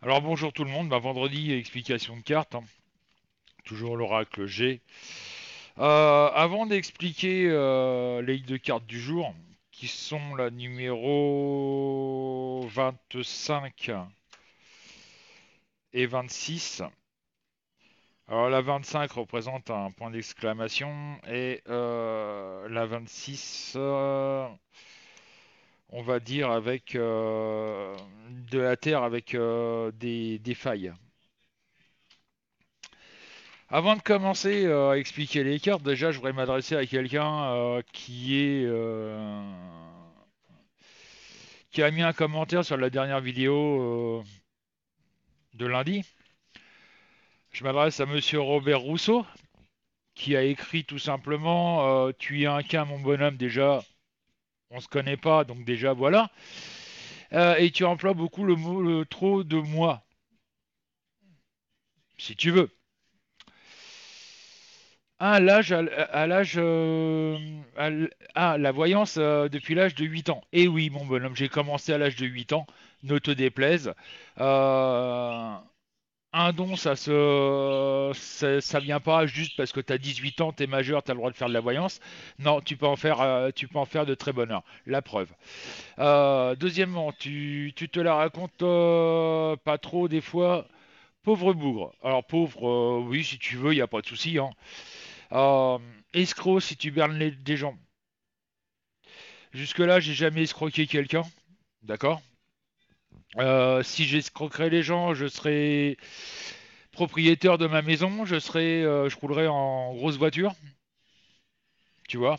Alors bonjour tout le monde, vendredi explication de cartes, hein. Toujours l'oracle G. Avant d'expliquer les lignes de cartes du jour, qui sont la numéro 25 et 26. Alors la 25 représente un point d'exclamation et la 26, on va dire avec de la terre avec des failles. Avant de commencer à expliquer les cartes, déjà je voudrais m'adresser à quelqu'un qui a mis un commentaire sur la dernière vidéo de lundi. Je m'adresse à Monsieur Robert Rousseau qui a écrit tout simplement tu es un quin mon bonhomme, déjà on se connaît pas donc déjà voilà. Et tu emploies beaucoup le mot le trop de moi si tu veux. Ah, l'âge, à l'âge, la voyance depuis l'âge de 8 ans. Eh oui, mon bonhomme, j'ai commencé à l'âge de 8 ans, ne te déplaise. Euh, un don, ça vient pas juste parce que tu as 18 ans, tu es majeur, tu as le droit de faire de la voyance. Non, tu peux en faire de très bonne heure. La preuve. Deuxièmement, tu te la racontes pas trop des fois. Pauvre bougre. Alors pauvre, oui, si tu veux, il n'y a pas de souci, hein. Euh, Escroc si tu bernes des gens. Jusque-là, j'ai jamais escroqué quelqu'un. D'accord. Si j'escroquerais les gens, je serais propriétaire de ma maison, je roulerais en grosse voiture, tu vois.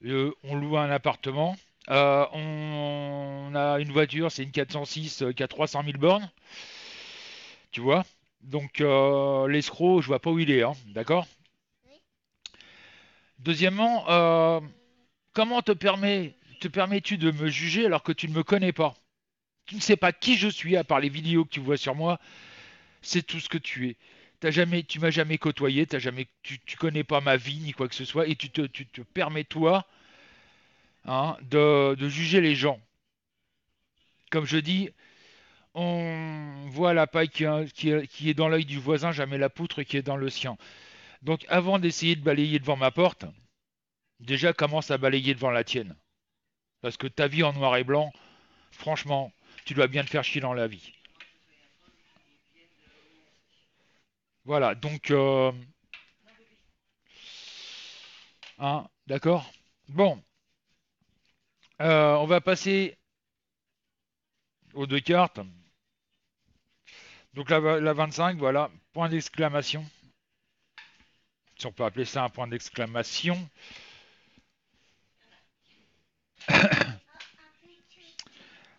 On loue un appartement. On a une voiture, c'est une 406 qui a 300 000 bornes, tu vois. Donc l'escroc, je vois pas où il est, hein, d'accord. Deuxièmement, comment te permets-tu de me juger alors que tu ne me connais pas? Tu ne sais pas qui je suis à part les vidéos que tu vois sur moi, c'est tout ce que tu es. Tu m'as jamais côtoyé, tu connais pas ma vie ni quoi que ce soit, et tu te permets toi, hein, de juger les gens. Comme je dis, on voit la paille qui est dans l'œil du voisin, jamais la poutre qui est dans le sien. Donc avant d'essayer de balayer devant ma porte, déjà commence à balayer devant la tienne. Parce que ta vie en noir et blanc, franchement, tu dois bien te faire chier dans la vie. Voilà, donc, hein, d'accord. Bon, on va passer aux deux cartes. Donc la 25, voilà, point d'exclamation. Si on peut appeler ça un point d'exclamation.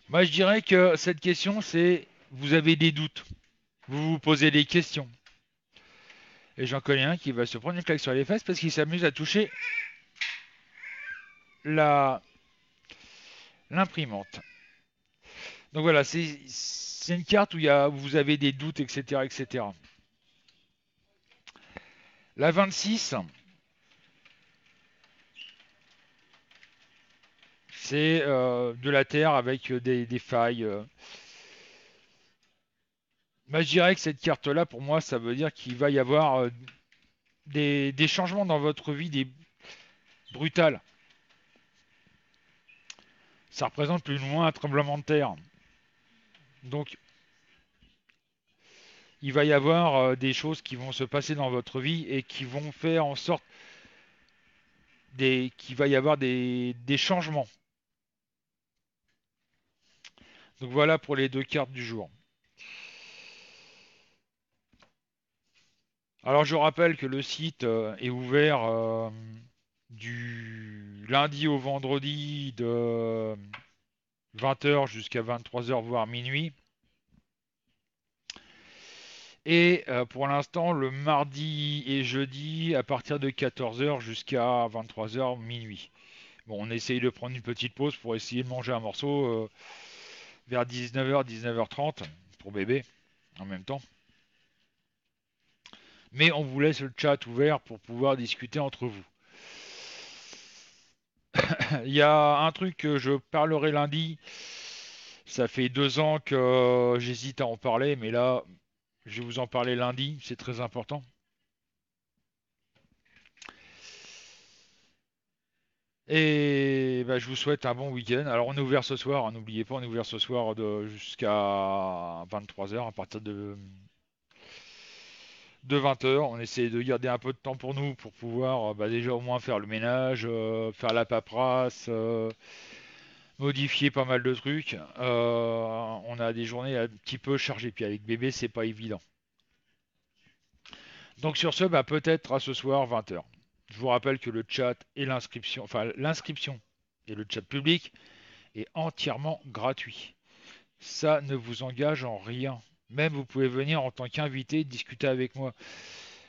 Moi, je dirais que cette question, c'est vous avez des doutes, vous vous posez des questions. Et j'en connais un qui va se prendre une claque sur les fesses parce qu'il s'amuse à toucher la l'imprimante. Donc voilà, c'est une carte où vous avez des doutes, etc., etc. La 26, c'est de la terre avec des failles. Moi, je dirais que cette carte-là, pour moi, ça veut dire qu'il va y avoir des changements dans votre vie, des brutales. Ça représente plus ou moins un tremblement de terre. Donc, il va y avoir des choses qui vont se passer dans votre vie et qui vont faire en sorte qu'il va y avoir des changements. Donc voilà pour les deux cartes du jour. Alors je rappelle que le site est ouvert du lundi au vendredi de 20 h jusqu'à 23 h voire minuit. Et pour l'instant, le mardi et jeudi à partir de 14 h jusqu'à 23 h minuit. Bon, on essaye de prendre une petite pause pour essayer de manger un morceau vers 19 h, 19 h 30 pour bébé en même temps. Mais on vous laisse le chat ouvert pour pouvoir discuter entre vous. Il y a un truc que je parlerai lundi Ça fait 2 ans que j'hésite à en parler, mais là, je vais vous en parler lundi, c'est très important. Et bah, je vous souhaite un bon week-end. Alors on est ouvert ce soir, hein, n'oubliez pas, on est ouvert ce soir jusqu'à 23 h à partir de 20 h. On essaie de garder un peu de temps pour nous pour pouvoir bah, déjà au moins faire le ménage, faire la paperasse, modifier pas mal de trucs. On a des journées un petit peu chargées, puis avec bébé c'est pas évident. Donc sur ce, bah, peut-être à ce soir 20 h. Je vous rappelle que le chat et l'inscription, enfin l'inscription et le chat public est entièrement gratuit. Ça ne vous engage en rien. Même vous pouvez venir en tant qu'invité discuter avec moi.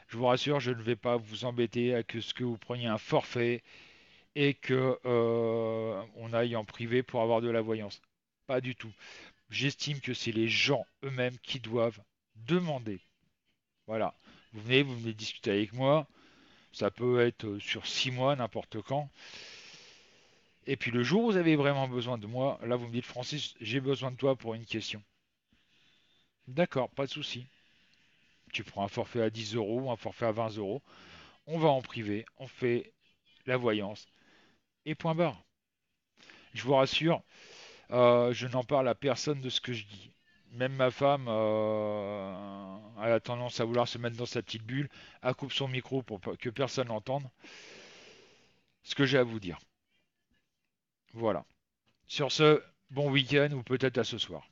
Je vous rassure, je ne vais pas vous embêter à ce que vous preniez un forfait et que on aille en privé pour avoir de la voyance. Pas du tout. J'estime que c'est les gens eux-mêmes qui doivent demander. Voilà. Vous venez discuter avec moi. Ça peut être sur 6 mois, n'importe quand. Et puis le jour où vous avez vraiment besoin de moi, là vous me dites Francis, j'ai besoin de toi pour une question. D'accord, pas de souci. Tu prends un forfait à 10 euros, un forfait à 20 euros. On va en privé, on fait la voyance et point barre. Je vous rassure, je n'en parle à personne de ce que je dis. Même ma femme, elle a tendance à vouloir se mettre dans sa petite bulle, elle coupe son micro pour que personne n'entende ce que j'ai à vous dire. Voilà. Sur ce, bon week-end ou peut-être à ce soir.